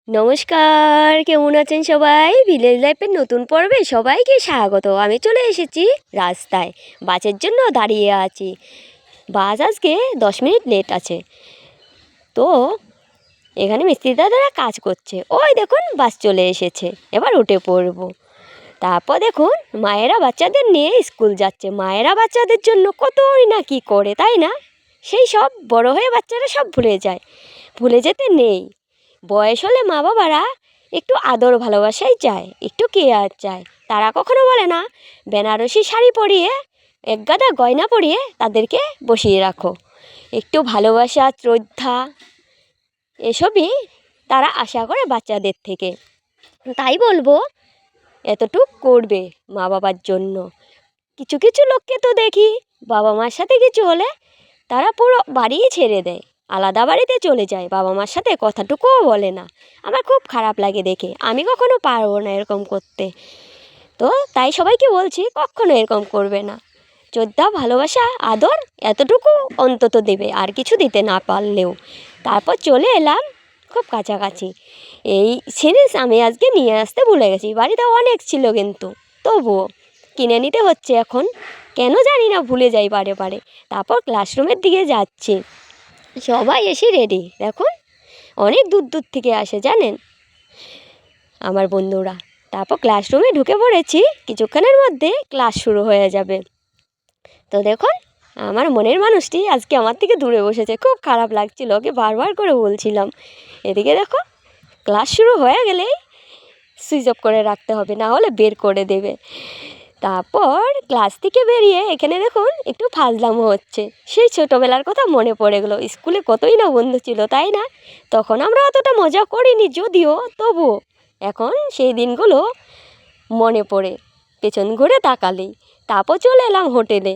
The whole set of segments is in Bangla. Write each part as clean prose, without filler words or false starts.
নমস্কার, কেমন আছেন সবাই? ভিলেজ লাইফের নতুন পর্বে সবাইকে স্বাগত। আমি চলে এসেছি রাস্তায়, বাসের জন্য দাঁড়িয়ে আছি। বাস আজকে 10 মিনিট লেট আছে। তো এখানে মিস্ত্রি দাদারা কাজ করছে। ওই দেখুন বাস চলে এসেছে, এবার উঠে পড়বো। তারপর দেখুন মায়েরা বাচ্চাদের নিয়ে স্কুল যাচ্ছে। মায়েরা বাচ্চাদের জন্য কতই না কি করে, তাই না? সেই সব বড় হয়ে বাচ্চারা সব ভুলে যায়। ভুলে যেতে নেই। বয়স হলে মা বাবারা একটু আদর ভালোবাসাই চায়, একটু কেয়ার চায়। তারা কখনো বলে না বেনারসি শাড়ি পরিয়ে একগাদা গয়না পরিয়ে তাদেরকে বসিয়ে রাখো। একটু ভালোবাসা, শ্রদ্ধা এসবই তারা আশা করে বাচ্চাদের থেকে। তাই বলবো এতটুক করবে মা বাবার জন্য। কিছু কিছু লোককে তো দেখি বাবা মার সাথে কিছু হলে তারা পুরো বাড়িই ছেড়ে দেয়, আলাদা বাড়িতে চলে যায়, বাবা মার সাথে কথাটুকুও বলে না। আমার খুব খারাপ লাগে দেখে। আমি কখনো পারবো না এরকম করতে। তো তাই সবাইকে বলছি কখনো এরকম করবে না। শ্রদ্ধা, ভালোবাসা, আদর এতটুকু অন্তত দেবে, আর কিছু দিতে না পারলেও। তারপর চলে এলাম খুব কাছাকাছি। এই সিরিজ আমি আজকে নিয়ে আসতে ভুলে গেছি। বাড়িতে অনেক ছিল কিন্তু তবুও কিনে নিতে হচ্ছে এখন। কেন জানি না ভুলে যাই বারে বারে। তারপর ক্লাসরুমের দিকে যাচ্ছি। সবাই এসে রেডি, দেখুন অনেক দূর দূর থেকে আসে জানেন আমার বন্ধুরা। তারপর ক্লাসরুমে ঢুকে পড়েছি, কিছুক্ষণের মধ্যে ক্লাস শুরু হয়ে যাবে। তো দেখুন আমার মনের মানুষটি আজকে আমার থেকে দূরে বসেছে। খুব খারাপ লাগছিল, ওকে বারবার করে বলছিলাম এদিকে দেখো, ক্লাস শুরু হয়ে গেলেই সুইচ অফ করে রাখতে হবে, না হলে বের করে দেবে। তারপর ক্লাস থেকে বেরিয়ে এখানে দেখুন একটু ফাজলামো হচ্ছে। সেই ছোটোবেলার কথা মনে পড়ে গেলো। স্কুলে কতই না বন্ধু ছিল, তাই না? তখন আমরা অতটা মজা করিনি যদিও, তবুও এখন সেই দিনগুলো মনে পড়ে পেছন ঘুরে তাকালেই। তারপর চলে এলাম হোটেলে।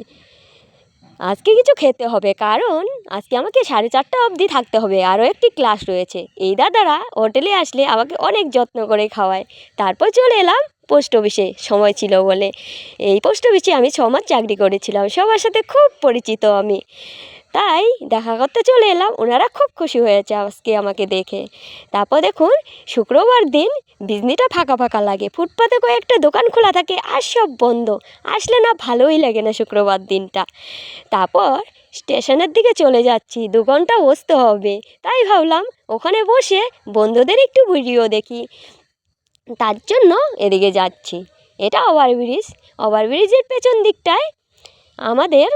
আজকে কিছু খেতে হবে, কারণ আজকে আমাকে 4:30 অবধি থাকতে হবে, আরও একটি ক্লাস রয়েছে। এই দাদারা হোটেলে আসলে আমাকে অনেক যত্ন করে খাওয়ায়। তারপর চলে এলাম পোস্ট অফিসে, সময় ছিল বলে। এই পোস্ট অফিসে আমি 6 মাস চাকরি করেছিলাম, সবার সাথে খুব পরিচিত আমি। তাই দেখা করতে চলে এলাম। ওনারা খুব খুশি হয়েছে আজকে আমাকে দেখে। তারপর দেখুন শুক্রবার দিন বিজনিটা ফাঁকা ফাঁকা লাগে। ফুটপাতে কয়েকটা দোকান খোলা থাকে আর সব বন্ধ। আসলে না ভালোই লাগে না শুক্রবার দিনটা। তারপর স্টেশনের দিকে চলে যাচ্ছি, 2 ঘন্টা বসতে হবে। তাই ভাবলাম ওখানে বসে বন্ধুদের একটু ভিডিও দেখি, তার জন্য এদিকে যাচ্ছি। এটা ওভারব্রিজ। ওভারব্রিজের পেছন দিকটায় আমাদের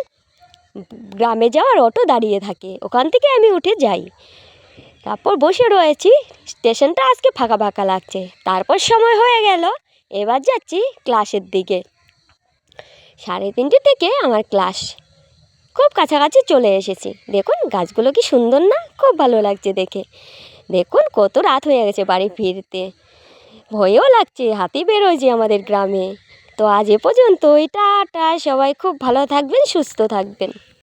গ্রামে যাওয়ার অটো দাঁড়িয়ে থাকে, ওখান থেকে আমি উঠে যাই। তারপর বসে রয়েছি, স্টেশনটা আজকে ফাঁকা ফাঁকা লাগছে। তারপর সময় হয়ে গেল, এবার যাচ্ছি ক্লাসের দিকে। 3:30 থেকে আমার ক্লাস। খুব কাছাকাছি চলে এসেছি। দেখুন গাছগুলো কি সুন্দর না? খুব ভালো লাগছে দেখে। দেখুন কত রাত হয়ে গেছে বাড়ি ফিরতে। ভয়ও লাগছে, হাতি বেরোয় যে আমাদের গ্রামে। তো আজ এ পর্যন্ত, টাটা। সবাই খুব ভালো থাকবেন, সুস্থ থাকবেন।